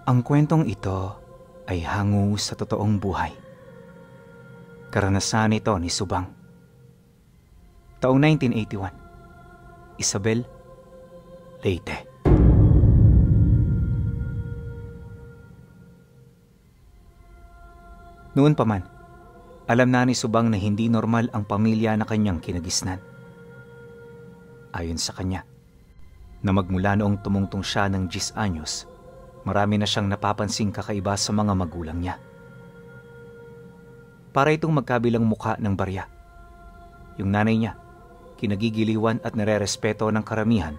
Ang kwentong ito ay hango sa totoong buhay. Karanasan ito ni Subang. Taong 1981, Isabel, Leyte. Noon pa man, alam na ni Subang na hindi normal ang pamilya na kanyang kinagisnan. Ayon sa kanya, na magmula noong tumungtong siya ng 10 anyos, marami na siyang napapansing kakaiba sa mga magulang niya. Para itong magkabilang mukha ng barya. Yung nanay niya, kinagigiliwan at nare-respeto ng karamihan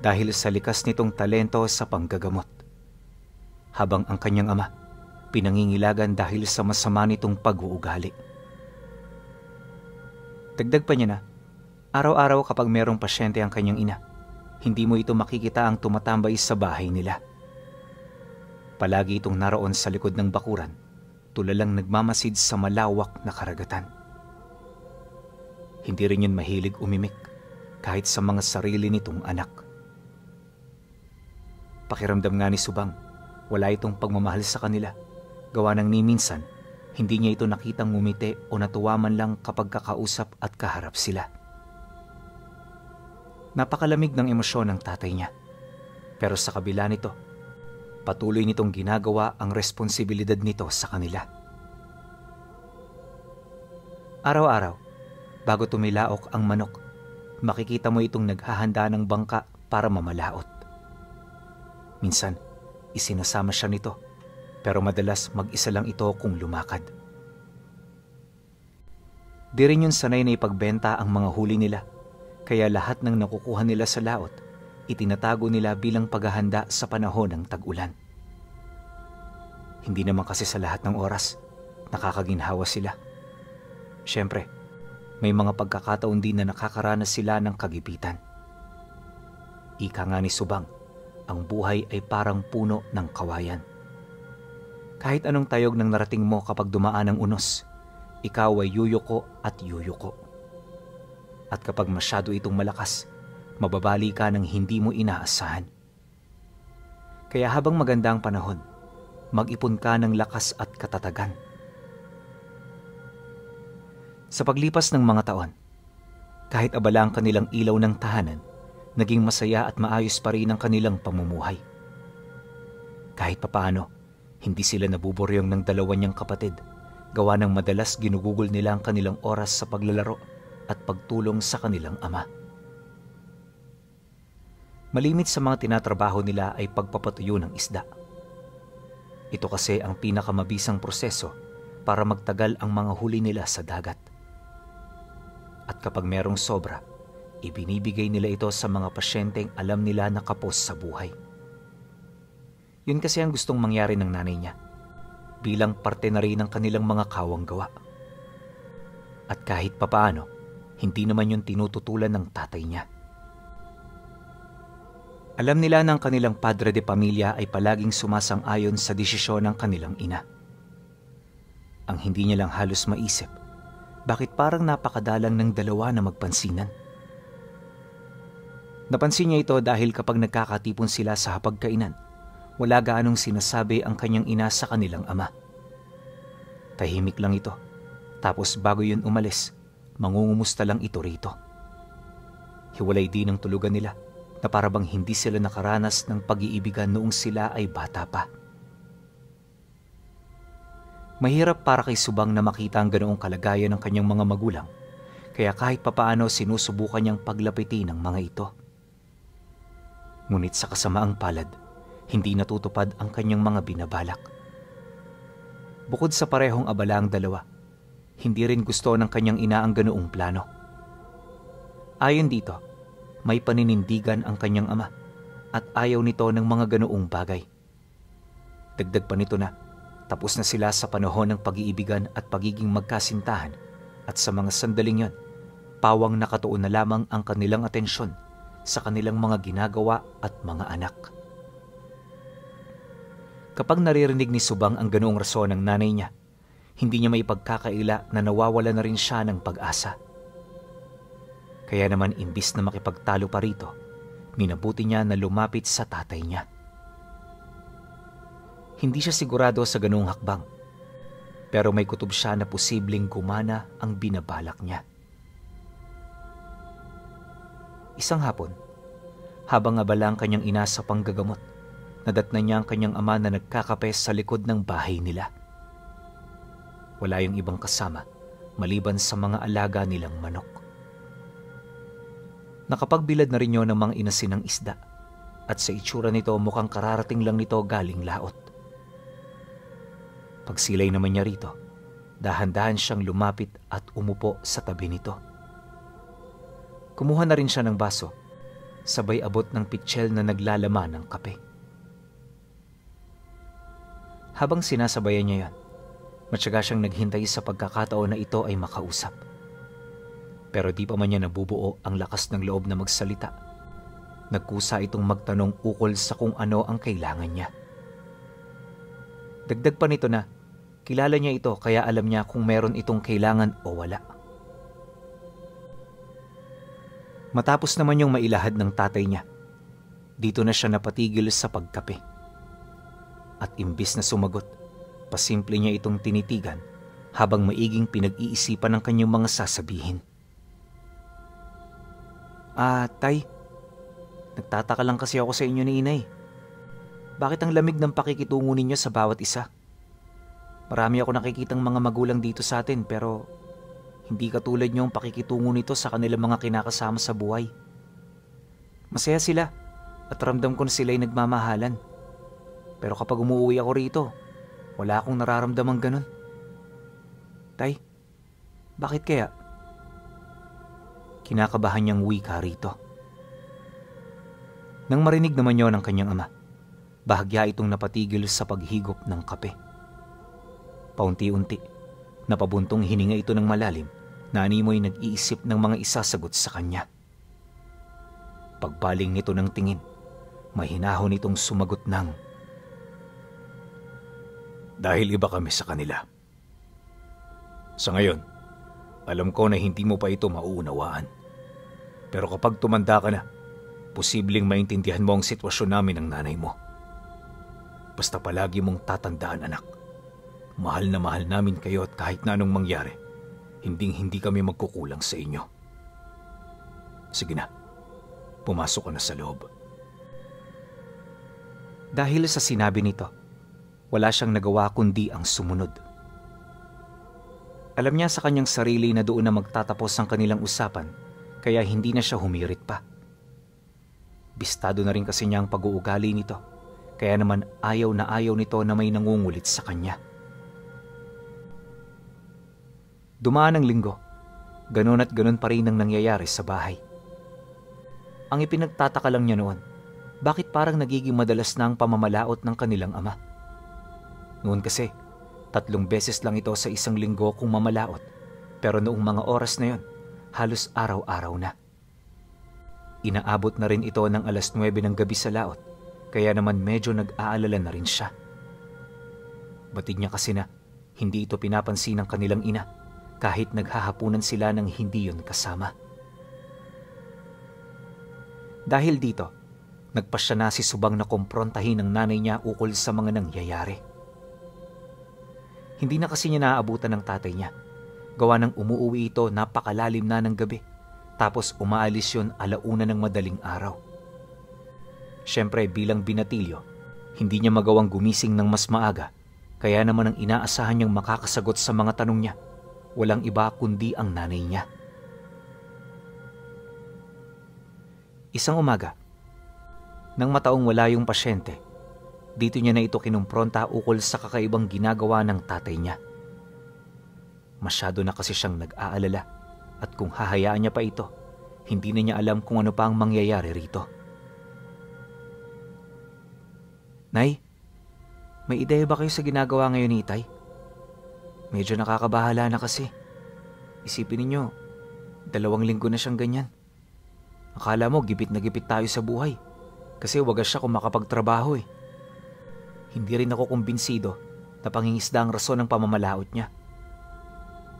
dahil sa likas nitong talento sa panggagamot. Habang ang kanyang ama, pinangingilagan dahil sa masama nitong pag-uugali. Dagdag pa niya na, araw-araw kapag merong pasyente ang kanyang ina, hindi mo ito makikita ang tumatambay sa bahay nila. Palagi itong naroon sa likod ng bakuran, tulalang nagmamasid sa malawak na karagatan. Hindi rin yun mahilig umimik kahit sa mga sarili nitong anak. Pakiramdam nga ni Subang, wala itong pagmamahal sa kanila. Gawa ng ni minsan, hindi niya ito nakitang ngumiti o natuwa man lang kapag kakausap at kaharap sila. Napakalamig ng emosyon ng tatay niya. Pero sa kabila nito, patuloy nitong ginagawa ang responsibilidad nito sa kanila. Araw-araw, bago tumilaok ang manok, makikita mo itong naghahanda ng bangka para mamalaot. Minsan, isinasama siya nito, pero madalas mag-isa lang ito kung lumakad. Di rin yun sanay na ipagbenta ang mga huli nila, kaya lahat ng nakukuha nila sa laot, itinatago nila bilang paghahanda sa panahon ng tag-ulan. Hindi naman kasi sa lahat ng oras, nakakaginhawa sila. Siyempre, may mga pagkakataon din na nakakaranas sila ng kagipitan. Ika nga ni Subang, ang buhay ay parang puno ng kawayan. Kahit anong tayog ng narating mo kapag dumaan ang unos, ikaw ay yuyuko at yuyuko. At kapag masyado itong malakas, mababali ka ng hindi mo inaasahan. Kaya habang maganda ang panahon, mag-ipon ka ng lakas at katatagan. Sa paglipas ng mga taon, kahit abala ang kanilang ilaw ng tahanan, naging masaya at maayos pa rin ang kanilang pamumuhay. Kahit papaano, hindi sila nabuburyong ng dalawa niyang kapatid, gawa ng madalas ginugugol nila ang kanilang oras sa paglalaro at pagtulong sa kanilang ama. Malimit sa mga tinatrabaho nila ay pagpapatuyo ng isda. Ito kasi ang pinakamabisang proseso para magtagal ang mga huli nila sa dagat. At kapag merong sobra, ibinibigay nila ito sa mga pasyenteng alam nila na kapos sa buhay. Yun kasi ang gustong mangyari ng nanay niya, bilang parte na rin ng kanilang mga kawang gawa. At kahit papaano, hindi naman yun tinututulan ng tatay niya. Alam nila ng kanilang padre de pamilya ay palaging sumasang-ayon sa desisyon ng kanilang ina. Ang hindi niya lang halos maisip, bakit parang napakadalang ng dalawa na magpansinan? Napansin niya ito dahil kapag nagkakatipon sila sa hapagkainan, wala gaanong sinasabi ang kanyang ina sa kanilang ama. Tahimik lang ito, tapos bago yun umalis, mangungumusta lang ito rito. Hiwalay din ang tulugan nila, na parabang hindi sila nakaranas ng pag-iibigan noong sila ay bata pa. Mahirap para kay Subang na makita ang ganoong kalagayan ng kanyang mga magulang, kaya kahit papaano sinusubukan niyang paglapitin ang mga ito. Ngunit sa kasamaang palad, hindi natutupad ang kanyang mga binabalak. Bukod sa parehong abala ang dalawa, hindi rin gusto ng kanyang ina ang ganoong plano. Ayon dito, may paninindigan ang kanyang ama at ayaw nito ng mga ganoong bagay. Dagdag pa nito na, tapos na sila sa panahon ng pag-iibigan at pagiging magkasintahan at sa mga sandaling yon, pawang nakatuon na lamang ang kanilang atensyon sa kanilang mga ginagawa at mga anak. Kapag naririnig ni Subang ang ganoong rason ng nanay niya, hindi niya maipagkakaila na nawawala na rin siya ng pag-asa. Kaya naman imbis na makipagtalo pa rito, minabuti niya na lumapit sa tatay niya. Hindi siya sigurado sa ganung hakbang, pero may kutob siya na posibleng gumana ang binabalak niya. Isang hapon, habang abala ang kanyang ina sa panggagamot, nadatnan niya ang kanyang ama na nagkakape sa likod ng bahay nila. Wala yung ibang kasama maliban sa mga alaga nilang manok. Nakapagbilad na rin yun ng mga inasinang isda at sa itsura nito mukhang kararating lang nito galing laot. Pagsilay naman niya rito, dahan-dahan siyang lumapit at umupo sa tabi nito. Kumuha na rin siya ng baso, sabay abot ng pitsyel na naglalaman ng kape. Habang sinasabayan niya yan, matyaga siyang naghintay sa pagkakataon na ito ay makausap. Pero di pa man niya nabubuo ang lakas ng loob na magsalita. Nagkusa itong magtanong ukol sa kung ano ang kailangan niya. Dagdag pa nito na, kilala niya ito kaya alam niya kung meron itong kailangan o wala. Matapos naman yung mailahad ng tatay niya, dito na siya napatigil sa pagkape. At imbis na sumagot, pasimple niya itong tinitigan habang maiging pinag-iisipan ng kanyang mga sasabihin. Tay, nagtataka lang kasi ako sa inyo ni inay. Bakit ang lamig ng pakikitungo ninyo sa bawat isa? Marami ako nakikitang mga magulang dito sa atin pero hindi katulad niyo ang pakikitungo nito sa kanilang mga kinakasama sa buhay. Masaya sila at ramdam ko na sila'y nagmamahalan. Pero kapag umuwi ako rito, wala akong nararamdamang ganun. Tay, bakit kaya? Kinakabahan niyang wika rito. Nang marinig naman yon ng kanyang ama, bahagya itong napatigil sa paghigop ng kape. Paunti-unti, napabuntong hininga ito ng malalim na animoy nag-iisip ng mga isasagot sa kanya. Pagbaling nito ng tingin, mahinahon itong sumagot ng, "Dahil iba kami sa kanila. Sa ngayon, alam ko na hindi mo pa ito mauunawaan. Pero kapag tumanda ka na, posibleng maintindihan mo ang sitwasyon namin ng nanay mo. Basta palagi mong tatandaan, anak. Mahal na mahal namin kayo at kahit na anong mangyari, hindi kami magkukulang sa inyo. Sige na, pumasok ka na sa loob." Dahil sa sinabi nito, wala siyang nagawa kundi ang sumunod. Alam niya sa kanyang sarili na doon na magtatapos ang kanilang usapan, kaya hindi na siya humirit pa. Bistado na rin kasi niya ang pag-uugali nito, kaya naman ayaw nito na may nangungulit sa kanya. Dumaan ang linggo, ganun at ganun pa rin ang nangyayari sa bahay. Ang ipinagtataka lang niya noon, bakit parang nagiging madalas na ang pamamalaot ng kanilang ama. Noon kasi, 3 beses lang ito sa isang linggo kung mamalaot, pero noong mga oras na yon, halos araw-araw na. Inaabot na rin ito ng 9:00 ng gabi sa laot, kaya naman medyo nag-aalala na rin siya. Batid niya kasi na hindi ito pinapansin ng kanilang ina kahit naghahapunan sila ng hindi yon kasama. Dahil dito, nagpasya na si Subang na kumprontahin ng nanay niya ukol sa mga nangyayari. Hindi na kasi niya naaabutan ng tatay niya. Gawa ng umuuwi ito napakalalim na ng gabi, tapos umaalis yun 1:00 ng madaling araw. Siyempre bilang binatilyo, hindi niya magawang gumising ng mas maaga, kaya naman ang inaasahan niyang makakasagot sa mga tanong niya, walang iba kundi ang nanay niya. Isang umaga, nang mataong wala yung pasyente, dito niya na ito kinumpronta ukol sa kakaibang ginagawa ng tatay niya. Masyado na kasi siyang nag-aalala at kung hahayaan niya pa ito, hindi na niya alam kung ano pa ang mangyayari rito. "Nay, may ideya ba kayo sa ginagawa ngayon ni Itay? Medyo nakakabahala na kasi. Isipin ninyo, 2 linggo na siyang ganyan. Akala mo gipit na gipit tayo sa buhay kasi wagas siya kung makapagtrabaho eh. Hindi rin ako kumbinsido na pangingisda ang rason ng pamamalaot niya.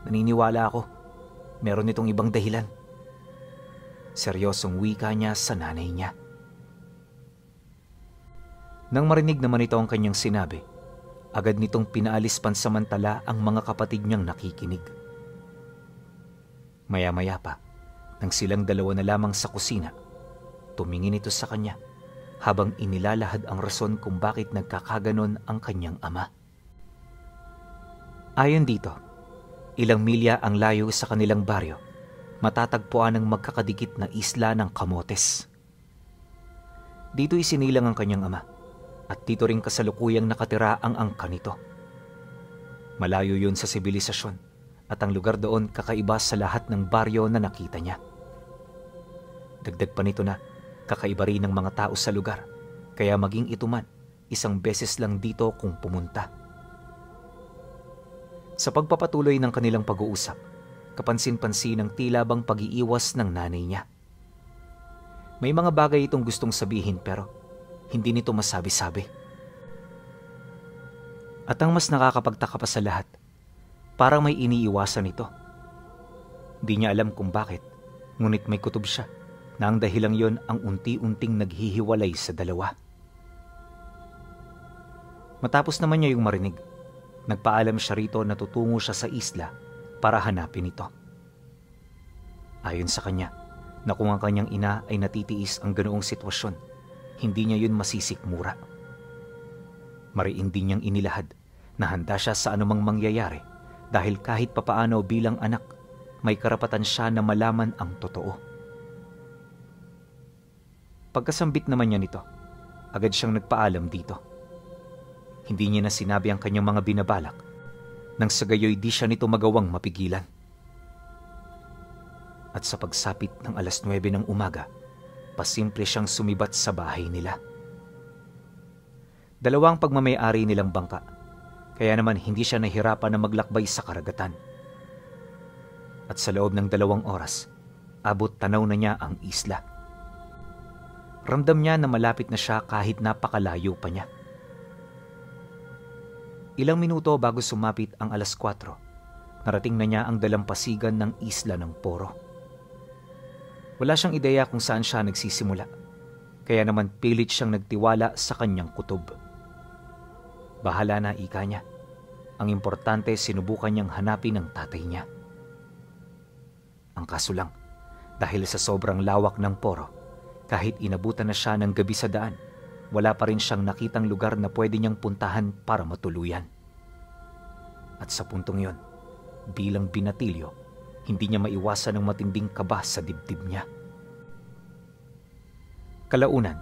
Naniniwala ako, meron itong ibang dahilan." Seryosong wika niya sa nanay niya. Nang marinig naman ito ang kanyang sinabi, agad nitong pinaalis pansamantala ang mga kapatid niyang nakikinig. Maya-maya pa, nang silang dalawa na lamang sa kusina, tumingin ito sa kanya habang inilalahad ang rason kung bakit nagkakaganon ang kanyang ama. Ayon dito, ilang milya ang layo sa kanilang baryo, matatagpuan ang magkakadikit na isla ng Camotes. Dito isinilang ang kanyang ama at dito rin kasalukuyang nakatira ang angka nito. Malayo yun sa sibilisasyon at ang lugar doon kakaiba sa lahat ng baryo na nakita niya. Dagdag pa nito na kakaiba rin ng mga tao sa lugar, kaya maging ito man, isang beses lang dito kung pumunta. Sa pagpapatuloy ng kanilang pag-uusap, kapansin-pansin ang tila bang pag-iiwas ng nanay niya. May mga bagay itong gustong sabihin pero hindi nito masabi-sabi. At ang mas nakakapagtaka pa sa lahat, parang may iniiwasan ito. Di niya alam kung bakit, ngunit may kutob siya na ang dahilang yon ang unti-unting naghihiwalay sa dalawa. Matapos naman niya yung marinig, nagpaalam siya rito na tutungo siya sa isla para hanapin ito. Ayon sa kanya, na kung ang kanyang ina ay natitiis ang ganoong sitwasyon, hindi niya yun masisikmura. Mariin din niyang inilahad na handa siya sa anumang mangyayari dahil kahit papaano bilang anak, may karapatan siya na malaman ang totoo. Pagkasambit naman niya nito, agad siyang nagpaalam dito. Hindi niya na sinabi ang kanyang mga binabalak, nang sa gayoy di siya nito magawang mapigilan. At sa pagsapit ng 9:00 ng umaga, pasimple siyang sumibat sa bahay nila. Dalawang pagmamayari nilang bangka, kaya naman hindi siya nahirapan na maglakbay sa karagatan. At sa loob ng 2 oras, abot tanaw na niya ang isla. Ramdam niya na malapit na siya kahit napakalayo pa niya. Ilang minuto bago sumapit ang 4:00, narating na niya ang dalampasigan ng isla ng Poro. Wala siyang ideya kung saan siya nagsisimula, kaya naman pilit siyang nagtiwala sa kanyang kutob. Bahala na, ika niya. Ang importante, sinubukan niyang hanapin ang tatay niya. Ang kaso lang, dahil sa sobrang lawak ng Poro, kahit inabutan na siya ng gabi sa daan, wala pa rin siyang nakitang lugar na pwede niyang puntahan para matuluyan. At sa puntong yon, bilang binatilyo, hindi niya maiwasan ang matinding kaba sa dibdib niya. Kalaunan,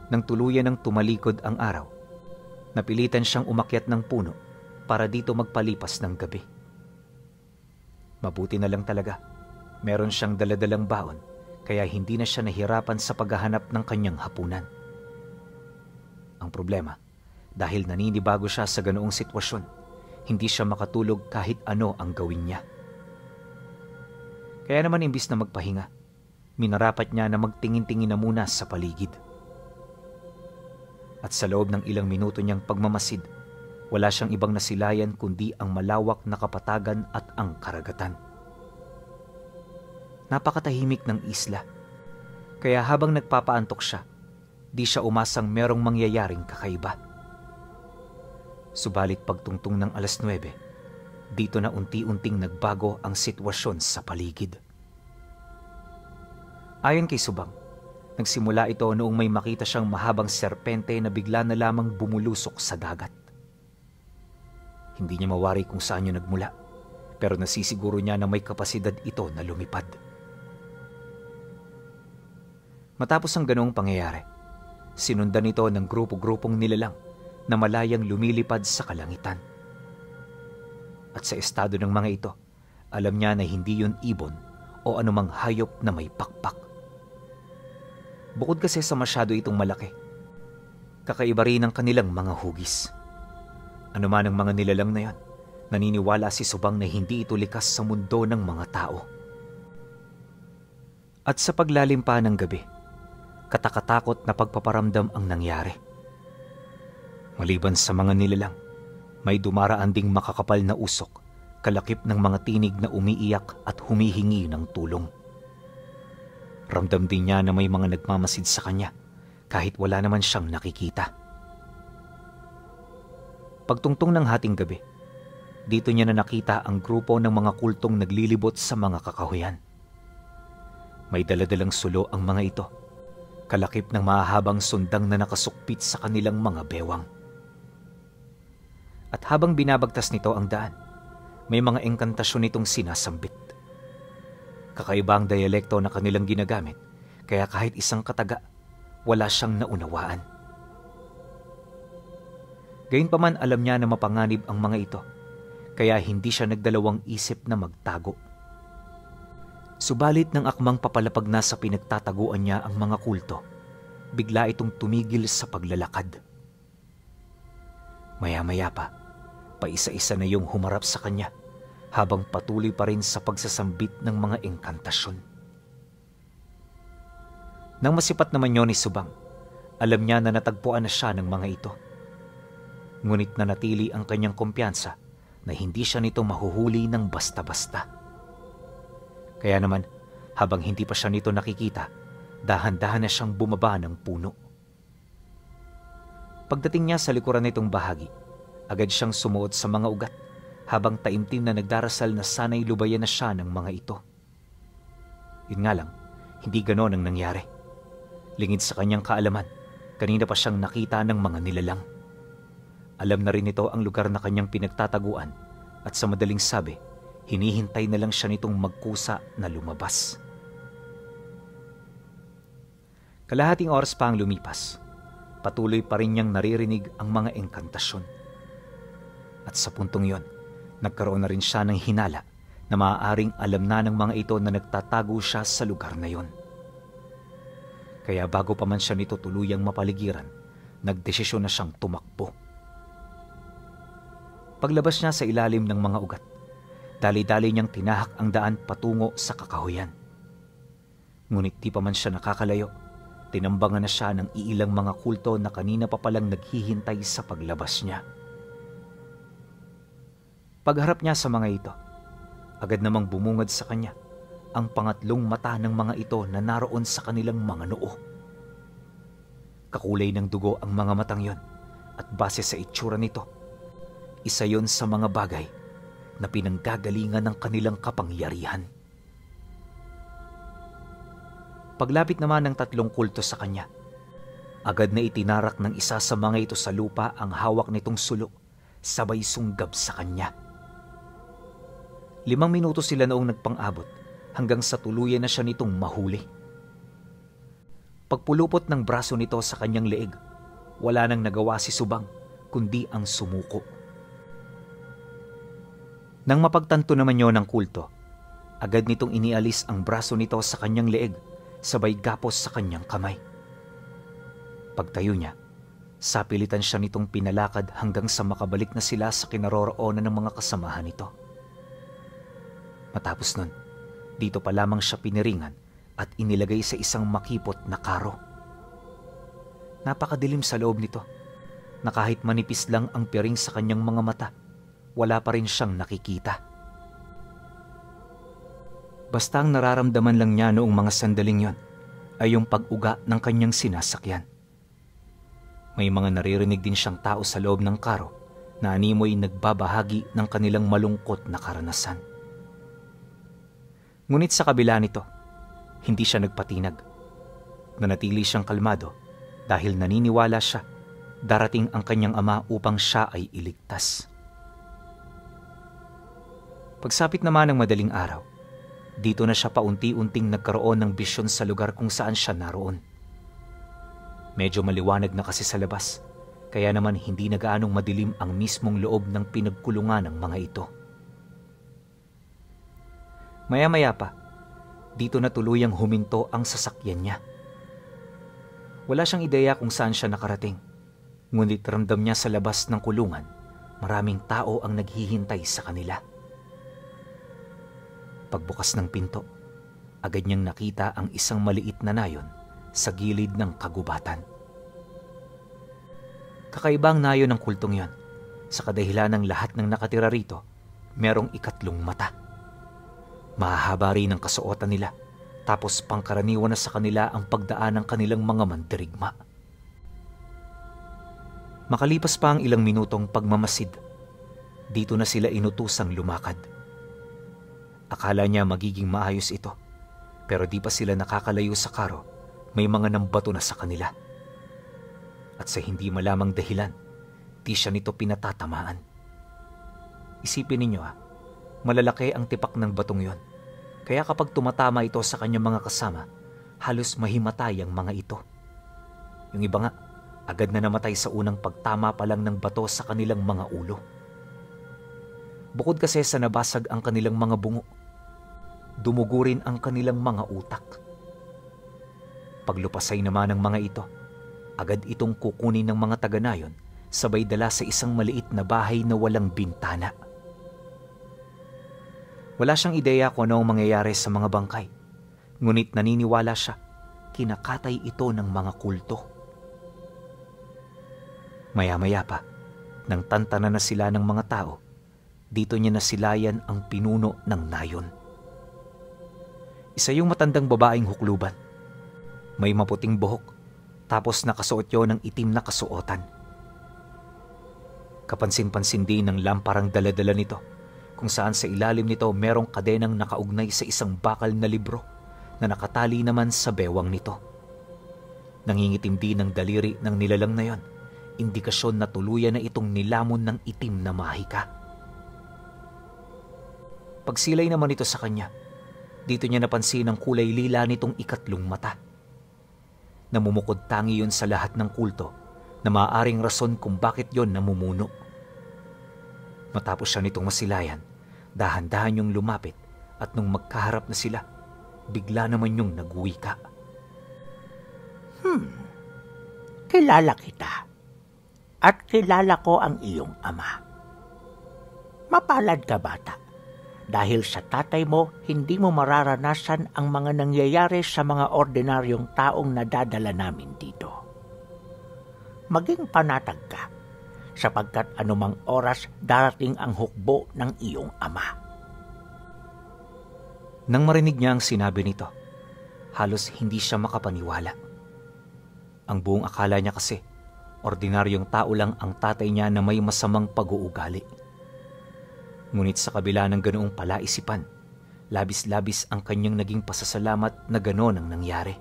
nang tuluyan ng tumalikod ang araw, napilitan siyang umakyat ng puno para dito magpalipas ng gabi. Mabuti na lang talaga, meron siyang daladalang baon, kaya hindi na siya nahirapan sa paghahanap ng kanyang hapunan. Ang problema, dahil naninibago siya sa ganoong sitwasyon, hindi siya makatulog kahit ano ang gawin niya. Kaya naman imbis na magpahinga, minarapat niya na magtingin-tingin na muna sa paligid. At sa loob ng ilang minuto niyang pagmamasid, wala siyang ibang nasilayan kundi ang malawak na kapatagan at ang karagatan. Napakatahimik ng isla, kaya habang nagpapaantok siya, di siya umasang merong mangyayaring kakaiba. Subalit pagtungtong ng 9:00, dito na unti-unting nagbago ang sitwasyon sa paligid. Ayon kay Subang, nagsimula ito noong may makita siyang mahabang serpente na bigla na lamang bumulusok sa dagat. Hindi niya mawari kung saan yun nagmula, pero nasisiguro niya na may kapasidad ito na lumipad. Matapos ang ganoong pangyayari, sinundan ito ng grupo-grupong nilalang na malayang lumilipad sa kalangitan. At sa estado ng mga ito, alam niya na hindi yun ibon o anumang hayop na may pakpak. Bukod kasi sa masyado itong malaki, kakaiba rin ang kanilang mga hugis. Ano man ang mga nilalang na yan, naniniwala si Subang na hindi ito likas sa mundo ng mga tao. At sa paglalim pa ng gabi, katakatakot na pagpaparamdam ang nangyari. Maliban sa mga nilalang, may dumaraan ding makakapal na usok, kalakip ng mga tinig na umiiyak at humihingi ng tulong. Ramdam din niya na may mga nagmamasid sa kanya kahit wala naman siyang nakikita. Pagtungtong ng hating gabi, dito niya na nakita ang grupo ng mga kultong naglilibot sa mga kakahuyan. May daladalang sulo ang mga ito, kalakip ng mahahabang sundang na nakasukpit sa kanilang mga bewang. At habang binabagtas nito ang daan, may mga engkantasyon nitong sinasambit. Kakaiba ang dialekto na kanilang ginagamit, kaya kahit isang kataga, wala siyang naunawaan. Gayunpaman alam niya na mapanganib ang mga ito, kaya hindi siya nagdalawang isip na magtago. Subalit nang akmang papalapag na sa pinagtataguan niya ang mga kulto, bigla itong tumigil sa paglalakad. Maya-maya pa, paisa-isa na yung humarap sa kanya habang patuloy pa rin sa pagsasambit ng mga engkantasyon. Nang masipat naman yun ni Subang, alam niya na natagpuan na siya ng mga ito. Ngunit nanatili ang kanyang kumpiyansa na hindi siya nito mahuhuli ng basta-basta. Kaya naman, habang hindi pa siya nito nakikita, dahan-dahan na siyang bumaba ng puno. Pagdating niya sa likuran nitong bahagi, agad siyang sumuot sa mga ugat habang taimtim na nagdarasal na sana'y lubayan na siya ng mga ito. Yun nga lang, hindi ganon ang nangyari. Lingid sa kanyang kaalaman, kanina pa siyang nakita ng mga nilalang. Alam na rin ito ang lugar na kanyang pinagtataguan at sa madaling sabi, hinihintay na lang siya nitong magkusa na lumabas. Kalahating oras pa ang lumipas, patuloy pa rin niyang naririnig ang mga engkantasyon. At sa puntong yon, nagkaroon na rin siya ng hinala na maaaring alam na ng mga ito na nagtatago siya sa lugar na yon. Kaya bago pa man siya nito tuluyang mapaligiran, nagdesisyon na siyang tumakbo. Paglabas niya sa ilalim ng mga ugat, dali-dali niyang tinahak ang daan patungo sa kakahuyan. Ngunit di pa man siya nakakalayo, tinambangan na siya ng iilang mga kulto na kanina pa palang naghihintay sa paglabas niya. Pagharap niya sa mga ito, agad namang bumungad sa kanya ang pangatlong mata ng mga ito na naroon sa kanilang mga noo. Kakulay ng dugo ang mga matang yon at base sa itsura nito, isa yon sa mga bagay na pinanggagalingan ng kanilang kapangyarihan. Paglapit naman ng tatlong kulto sa kanya, agad na itinarak ng isa sa mga ito sa lupa ang hawak nitong sulo, sabay sunggab sa kanya. 5 minuto sila noong nagpang-abot hanggang sa tuluyan na siya nitong mahuli. Pagpulupot ng braso nito sa kanyang leeg, wala nang nagawa si Subang kundi ang sumuko. Nang mapagtanto naman yon ng kulto, agad nitong inialis ang braso nito sa kanyang leeg, sabay gapos sa kanyang kamay. Pagtayo niya, sapilitan siya nitong pinalakad hanggang sa makabalik na sila sa kinaroroonan ng mga kasamahan nito. Matapos nun, dito pa lamang siya piniringan at inilagay sa isang makipot na karo. Napakadilim sa loob nito, na kahit manipis lang ang piring sa kanyang mga mata, wala pa rin siyang nakikita. Basta ang nararamdaman lang niya noong mga sandaling yon ay yung pag-uga ng kanyang sinasakyan. May mga naririnig din siyang tao sa loob ng karo na animoy nagbabahagi ng kanilang malungkot na karanasan. Ngunit sa kabila nito, hindi siya nagpatinag. Nanatili siyang kalmado dahil naniniwala siya darating ang kanyang ama upang siya ay iligtas. Pagsapit naman ng madaling araw, dito na siya paunti-unting nagkaroon ng bisyon sa lugar kung saan siya naroon. Medyo maliwanag na kasi sa labas, kaya naman hindi na gaanong madilim ang mismong loob ng pinagkulungan ng mga ito. Maya-maya pa, dito na tuluyang huminto ang sasakyan niya. Wala siyang ideya kung saan siya nakarating, ngunit ramdam niya sa labas ng kulungan, maraming tao ang naghihintay sa kanila. Pagbukas ng pinto, agad niyang nakita ang isang maliit na nayon sa gilid ng kagubatan. Kakaibang nayon ng kultong yon, sa kadahilan ng lahat ng nakatira rito, merong ikatlong mata. Mahahaba rin ang kasuotan nila, tapos pangkaraniwan na sa kanila ang pagdaan ng kanilang mga mandirigma. Makalipas pa ang ilang minutong pagmamasid, dito na sila inutusang lumakad. Akala niya magiging maayos ito, pero di pa sila nakakalayo sa karo, may mga nambato na sa kanila. At sa hindi malamang dahilan, di siya nito pinatatamaan. Isipin ninyo malalaki ang tipak ng batong yon. Kaya kapag tumatama ito sa kanyang mga kasama, halos mahimatay ang mga ito. Yung iba nga, agad na namatay sa unang pagtama pa lang ng bato sa kanilang mga ulo. Bukod kasi sa nabasag ang kanilang mga bungo, dumugo rin ang kanilang mga utak. Paglupasay naman ng mga ito, agad itong kukunin ng mga taga-nayon, sabay dala sa isang maliit na bahay na walang bintana. Wala siyang ideya kung ano ang mangyayari sa mga bangkay, ngunit naniniwala siya, kinakatay ito ng mga kulto. Maya-maya pa, nang tantanan na sila ng mga tao, dito niya nasilayan ang pinuno ng nayon. Isa yung matandang babaeng hukluban. May maputing buhok, tapos nakasuot yun ng itim na kasuotan. Kapansin-pansin din ng lamparang daladala nito, kung saan sa ilalim nito merong kadenang nakaugnay sa isang bakal na libro na nakatali naman sa bewang nito. Nangingitim din ng daliri ng nilalang na yon, indikasyon na tuluyan na itong nilamon ng itim na mahika. Pagsilay naman ito sa kanya, dito niya napansin ang kulay lila nitong ikatlong mata. Namumukod tangi yun sa lahat ng kulto na maaaring rason kung bakit yon namumuno. Matapos siya nitong masilayan, dahan-dahan yung lumapit at nung magkaharap na sila, bigla naman yung nagwika. Kilala kita at kilala ko ang iyong ama. Mapalad ka, bata. Dahil sa tatay mo, hindi mo mararanasan ang mga nangyayari sa mga ordinaryong taong nadadala namin dito. Maging panatag ka, sapagkat anumang oras darating ang hukbo ng iyong ama. Nang marinig niya ang sinabi nito, halos hindi siya makapaniwala. Ang buong akala niya kasi, ordinaryong tao lang ang tatay niya na may masamang pag-uugali. Ngunit sa kabila ng ganoong palaisipan, labis-labis ang kanyang naging pasasalamat na gano'n ang nangyari.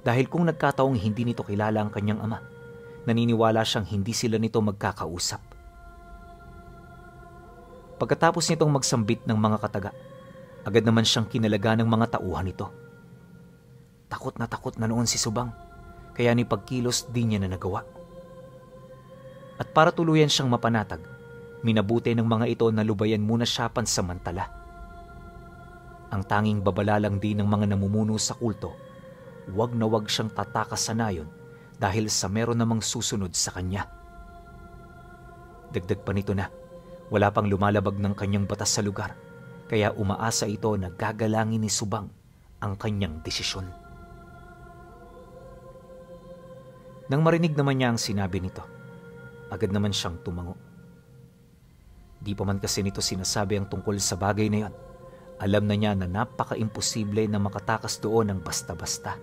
Dahil kung nagkataong hindi nito kilala ang kanyang ama, naniniwala siyang hindi sila nito magkakausap. Pagkatapos nitong magsambit ng mga kataga, agad naman siyang kinalaga ng mga tauhan nito. Takot na noon si Subang, kaya ni pagkilos di niya na nagawa. At para tuluyan siyang mapanatag, minabuti ng mga ito na lubayan muna siya pansamantala. Ang tanging babala lang din ng mga namumuno sa kulto, wag na wag siyang tatakas sa nayon dahil sa meron namang susunod sa kanya. Dagdag pa nito na, wala pang lumalabag ng kanyang batas sa lugar, kaya umaasa ito na gagalangin ni Subang ang kanyang desisyon. Nang marinig naman niya ang sinabi nito, agad naman siyang tumango. Di pa man kasi nito sinasabi ang tungkol sa bagay na yon, alam na niya na napaka-imposible na makatakas doon ng basta-basta.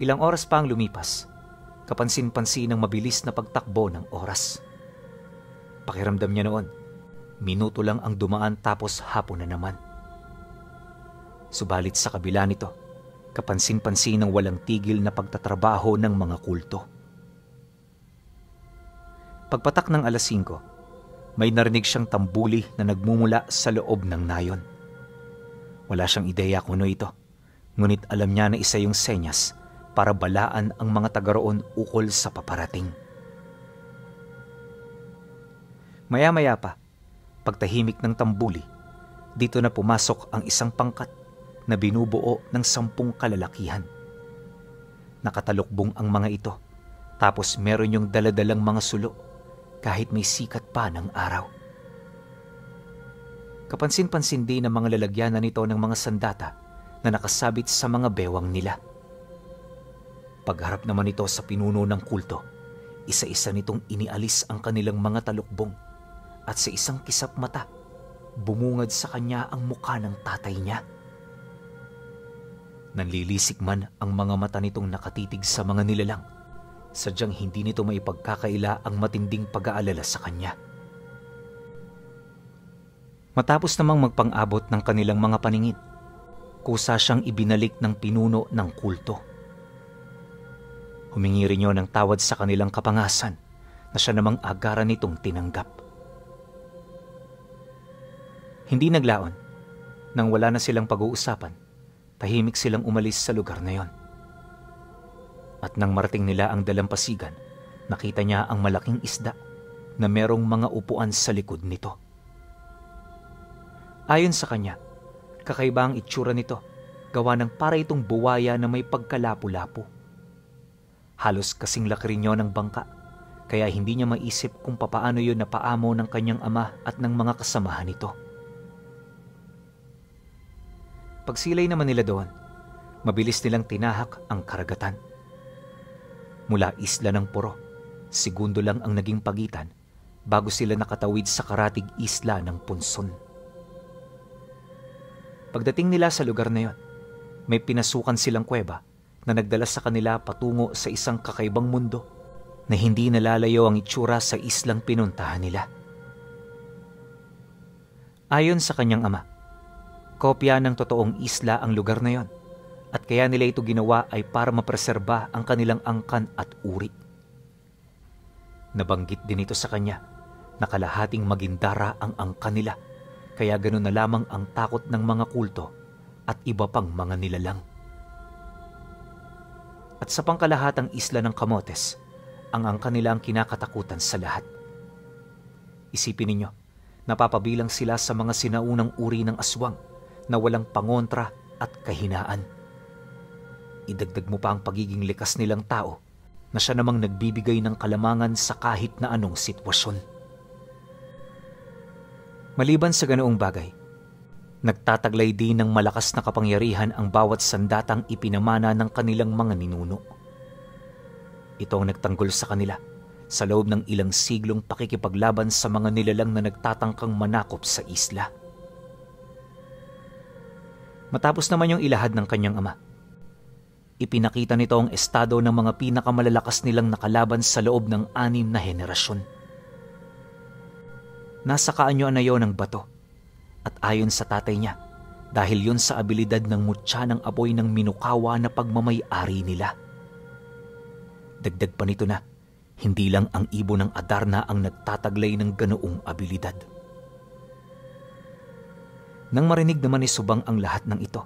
Ilang oras pa ang lumipas, kapansin-pansin ng mabilis na pagtakbo ng oras. Pakiramdam niya noon, minuto lang ang dumaan tapos hapon na naman. Subalit sa kabila nito, kapansin-pansin ng walang tigil na pagtatrabaho ng mga kulto. Pagpatak ng 5:00, may narinig siyang tambuli na nagmumula sa loob ng nayon. Wala siyang ideya kung ano ito, ngunit alam niya na isa yung senyas para balaan ang mga taga roon ukol sa paparating. Maya-maya pa, pagtahimik ng tambuli, dito na pumasok ang isang pangkat na binubuo ng 10 kalalakihan. Nakatalukbong ang mga ito, tapos meron yung daladalang mga sulo kahit may sikat pa ng araw. Kapansin-pansin din ang mga lalagyanan nito ng mga sandata na nakasabit sa mga bewang nila. Pagharap naman ito sa pinuno ng kulto, isa-isa nitong inialis ang kanilang mga talukbong at sa isang kisap mata, bumungad sa kanya ang mukha ng tatay niya. Nanlilisik man ang mga mata nitong nakatitig sa mga nilalang, sadyang hindi nito maipagkakaila ang matinding pag-aalala sa kanya. Matapos namang magpang-abot ng kanilang mga paningin, kusa siyang ibinalik ng pinuno ng kulto. Humingi rin yun ng tawad sa kanilang kapangasan na siya namang agaran nitong tinanggap. Hindi naglaon. Nang wala na silang pag-uusapan, tahimik silang umalis sa lugar na yon. At nang marating nila ang dalampasigan, nakita niya ang malaking isda na merong mga upuan sa likod nito. Ayon sa kanya, kakaiba ang itsura nito, gawa ng para itong buwaya na may pagkalapu-lapu. Halos kasing laki rin yun ng bangka, kaya hindi niya maisip kung papaano yun napaamo ng kanyang ama at ng mga kasamahan nito. Pagsilay naman nila doon, mabilis nilang tinahak ang karagatan. Mula isla ng Puro, segundo lang ang naging pagitan bago sila nakatawid sa karatig isla ng Punson. Pagdating nila sa lugar na yon, may pinasukan silang kuweba na nagdala sa kanila patungo sa isang kakaibang mundo na hindi nalalayo ang itsura sa islang pinuntahan nila. Ayon sa kanyang ama, kopya ng totoong isla ang lugar na yon at kaya nila ito ginawa ay para mapreserba ang kanilang angkan at uri. Nabanggit din ito sa kanya na kalahating magindara ang angkan nila, kaya ganoon na lamang ang takot ng mga kulto at iba pang mga nilalang. At sa pangkalahatang isla ng Camotes, ang angkan nila ang kinakatakutan sa lahat. Isipin ninyo, napapabilang sila sa mga sinaunang uri ng aswang na walang pangontra at kahinaan. Idagdag mo pa ang pagiging likas nilang tao na siya namang nagbibigay ng kalamangan sa kahit na anong sitwasyon. Maliban sa ganoong bagay, nagtataglay din ng malakas na kapangyarihan ang bawat sandatang ipinamana ng kanilang mga ninuno. Ito ang nagtanggol sa kanila sa loob ng ilang siglong pakikipaglaban sa mga nilalang na nagtatangkang manakop sa isla. Matapos naman yung ilahad ng kanyang ama, ipinakita nito ang estado ng mga pinakamalalakas nilang nakalaban sa loob ng 6 na henerasyon. Nasa kaanyo na yon ng bato at ayon sa tatay niya, dahil yun sa abilidad ng mutya ng apoy ng Minukawa na pagmamay-ari nila. Dagdag pa nito na, hindi lang ang ibon ng Adarna ang nagtataglay ng ganoong abilidad. Nang marinig naman ni Subang ang lahat ng ito,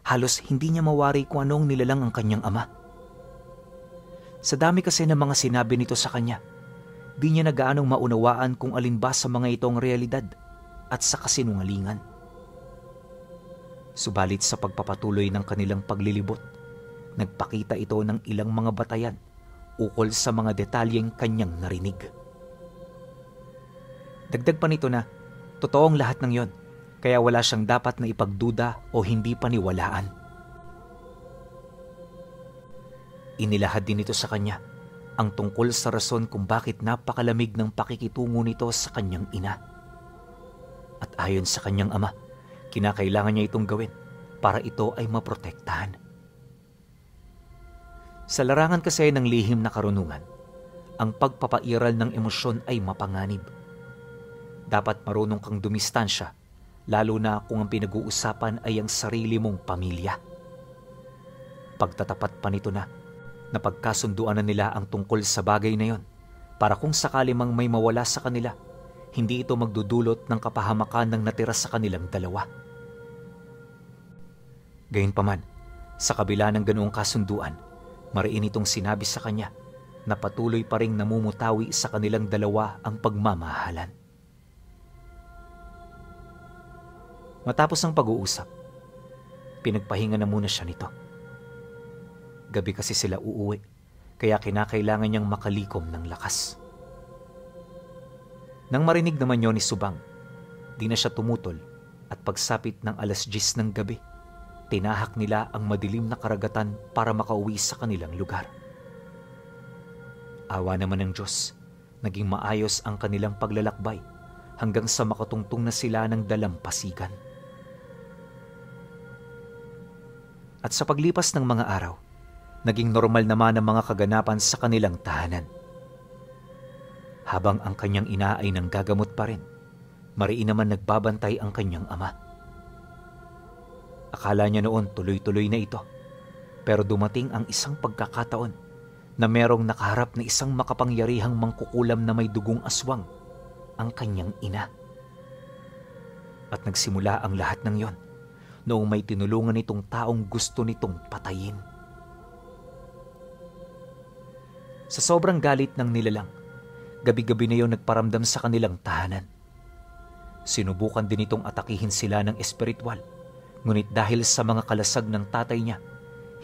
halos hindi niya mawari kung anong nilalang ang kanyang ama. Sa dami kasi ng mga sinabi nito sa kanya, di niya na gaanong maunawaan kung alin ba sa mga itong realidad at sa kasinungalingan. Subalit sa pagpapatuloy ng kanilang paglilibot, nagpakita ito ng ilang mga batayan ukol sa mga detalyeng kanyang narinig. Dagdag pa nito na, totoong lahat ng yon, kaya wala siyang dapat na ipagduda o hindi paniwalaan. Inilahad din ito sa kanya ang tungkol sa rason kung bakit napakalamig ng pakikitungo nito sa kanyang ina. At ayon sa kanyang ama, kinakailangan niya itong gawin para ito ay maprotektahan. Sa larangan kasi ng lihim na karunungan, ang pagpapairal ng emosyon ay mapanganib. Dapat marunong kang dumistansya, lalo na kung ang pinag-uusapan ay ang sarili mong pamilya. Pagtatapat pa nito na, napagkasunduan na nila ang tungkol sa bagay na yon, para kung sakali mang may mawala sa kanila, hindi ito magdudulot ng kapahamakan ng natira sa kanilang dalawa. Gayunpaman, sa kabila ng ganoong kasunduan, mariin itong sinabi sa kanya na patuloy pa ring namumutawi sa kanilang dalawa ang pagmamahalan. Matapos ang pag-uusap, pinagpahinga na muna siya nito. Gabi kasi sila uuwi, kaya kinakailangan niyang makalikom ng lakas. Nang marinig naman yon ni Subang, di na siya tumutol at pagsapit ng 10:00 ng gabi, tinahak nila ang madilim na karagatan para makauwi sa kanilang lugar. Awa naman ng Diyos, naging maayos ang kanilang paglalakbay hanggang sa makatungtong na sila ng dalampasigan. At sa paglipas ng mga araw, naging normal naman ang mga kaganapan sa kanilang tahanan. Habang ang kanyang ina ay nanggagamot pa rin, mariin naman nagbabantay ang kanyang ama. Akala niya noon tuloy-tuloy na ito, pero dumating ang isang pagkakataon na merong nakaharap na isang makapangyarihang mangkukulam na may dugong aswang, ang kanyang ina. At nagsimula ang lahat ng yon noong may tinulungan nitong taong gusto nitong patayin. Sa sobrang galit ng nilalang, gabi-gabi na yon nagparamdam sa kanilang tahanan. Sinubukan din itong atakihin sila ng espiritual, ngunit dahil sa mga kalasag ng tatay niya,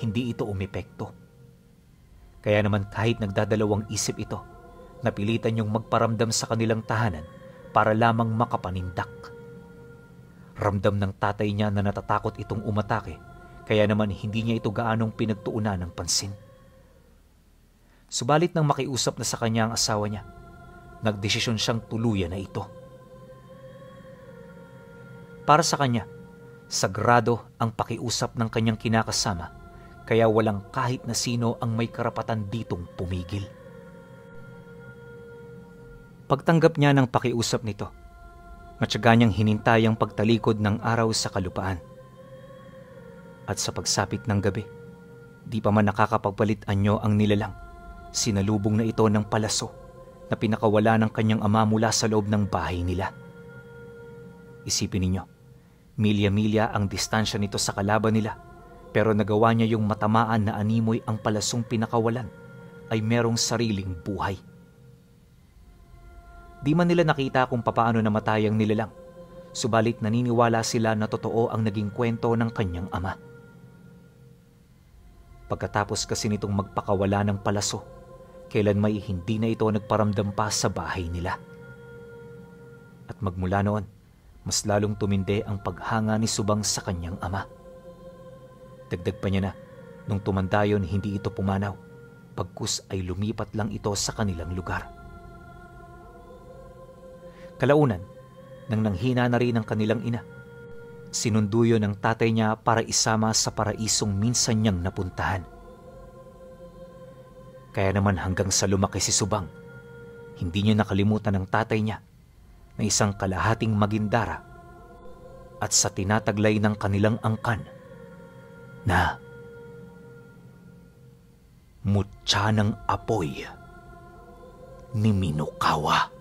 hindi ito umepekto. Kaya naman kahit nagdadalawang isip ito, napilitan niyong magparamdam sa kanilang tahanan para lamang makapanindak. Ramdam ng tatay niya na natatakot itong umatake, kaya naman hindi niya ito gaanong pinagtuunan ng pansin. Subalit nang makiusap na sa kanya ang asawa niya, nagdesisyon siyang tuluyan na ito. Para sa kanya, sagrado ang pakiusap ng kanyang kinakasama, kaya walang kahit na sino ang may karapatan ditong pumigil. Pagtanggap niya ng pakiusap nito, matyaga niyang hinintay ang pagtalikod ng araw sa kalupaan. At sa pagsapit ng gabi, di pa man nakakapagpalit anyo ang nilalang, sinalubong na ito ng palaso na pinakawala ng kanyang ama mula sa loob ng bahay nila. Isipin ninyo, milya-milya ang distansya nito sa kalaban nila, pero nagawa niya yung matamaan na animoy ang palasong pinakawalan ay merong sariling buhay. Di man nila nakita kung papaano namatay ang nilalang, subalit naniniwala sila na totoo ang naging kwento ng kanyang ama. Pagkatapos kasi nitong magpakawala ng palaso, kailan may hindi na ito nagparamdam pa sa bahay nila. At magmula noon, mas lalong tumindi ang paghanga ni Subang sa kanyang ama. Dagdag pa niya na, nung tumanda yon hindi ito pumanaw, pagkus ay lumipat lang ito sa kanilang lugar. Kalaunan, nang nanghina na rin ang kanilang ina, sinunduyo ng tatay niya para isama sa paraisong minsan niyang napuntahan. Kaya naman hanggang sa lumaki si Subang, hindi niya nakalimutan ng tatay niya na isang kalahating magindara at sa tinataglay ng kanilang angkan na mutya ng apoy ni Minokawa.